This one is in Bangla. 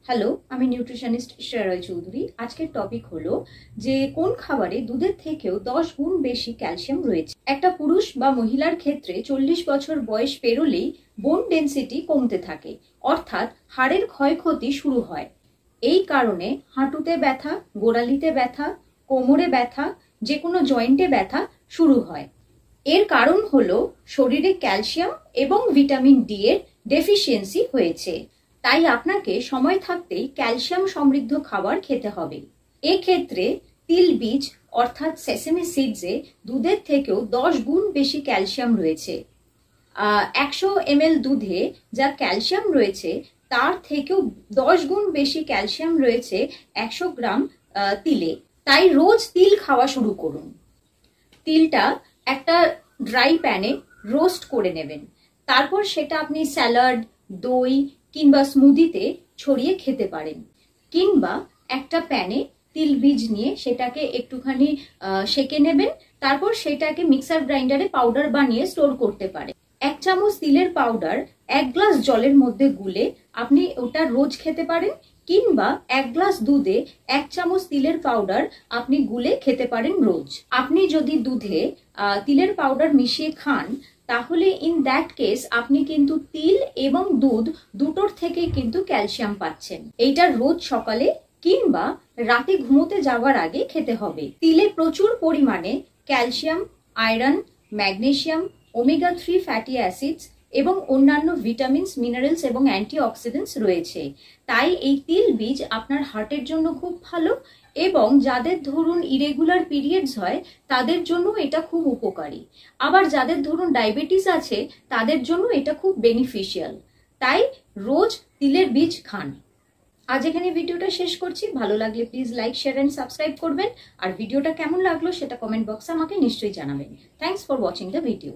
হ্যালো, আমি নিউট্রিশনিস্ট শ্রেয়া চৌধুরী। আজকের টপিক হলো যে কোন খাবারে দুধের থেকেও 10 গুণ বেশি ক্যালসিয়াম রয়েছে। একটা পুরুষ বা মহিলার ক্ষেত্রে 40 বছর বয়স পেরোলেই বোন ডেনসিটি কমতে থাকে, অর্থাৎ হাড়ের ক্ষয়ক্ষতি শুরু হয়। এই কারণে হাঁটুতে ব্যথা, গোড়ালিতে ব্যথা, কোমরে ব্যথা, যে কোনো জয়েন্টে ব্যথা শুরু হয়। এর কারণ হলো শরীরে ক্যালসিয়াম এবং ভিটামিন ডি এর ডেফিসিয়েন্সি হয়েছে। তাই আপনাকে সময় থাকতেই ক্যালসিয়াম সমৃদ্ধ খাবার খেতে হবে। এক্ষেত্রে তিল বীজ অর্থাৎ সেসেমি সিডসে দুধের থেকেও 10 গুণ বেশি ক্যালসিয়াম রয়েছে। 100 ml দুধে যা ক্যালসিয়াম রয়েছে তার থেকেও 10 গুণ বেশি ক্যালসিয়াম রয়েছে 100 গ্রাম তিলে। তাই রোজ তিল খাওয়া শুরু করুন। তিলটা একটা ড্রাই প্যানে রোস্ট করে নেবেন, তারপর সেটা আপনি স্যালাড, দই কিংবা স্মুদিতে ছড়িয়ে খেতে পারেন। কিংবা একটা প্যানে তিল বীজ নিয়ে সেটাকে একটুখানি সেকে নেবেন, তারপর সেটাকে মিক্সার গ্রাইন্ডারে পাউডার বানিয়ে স্টোর করতে পারেন। 1 চামচ তিলের পাউডার 1 গ্লাস জলের মধ্যে গুলে আপনি ওটা রোজ খেতে পারেন। কিংবা 1 গ্লাস দুধে 1 চামচ তিলের পাউডার আপনি গুলে খেতে পারেন রোজ। আপনি যদি দুধে তিলের পাউডার মিশিয়ে খান তাহলে ইন দ্যাট কেস আপনি কিন্তু তিল এবং দুধ দুটোর থেকে কিন্তু ক্যালসিয়াম পাচ্ছেন। এইটা রোজ সকালে কিংবা রাতে ঘুমোতে যাওয়ার আগে খেতে হবে। তিলে প্রচুর পরিমাণে calcium, iron, magnesium, omega 3 fatty acids এবং অন্যান্য ভিটামিনস, মিনারেলস এবং অ্যান্টিঅক্সিডেন্টস রয়েছে। তাই এই তিল বীজ আপনার হার্টের জন্য খুব ভালো এবং যাদের ধরুন ইরেগুলার পিরিয়ডস হয় তাদের জন্য এটা খুব উপকারী। আবার যাদের ধরুন ডায়াবেটিস আছে তাদের জন্য এটা খুব বেনিফিশিয়াল। তাই রোজ তিলের বীজ খান। আজ এখানে ভিডিওটা শেষ করছি। ভালো লাগলে please like, share and subscribe করবেন। আর ভিডিওটা কেমন লাগলো সেটা কমেন্ট বক্সে আমাকে নিশ্চয়ই জানাবেন। Thanks for watching the video.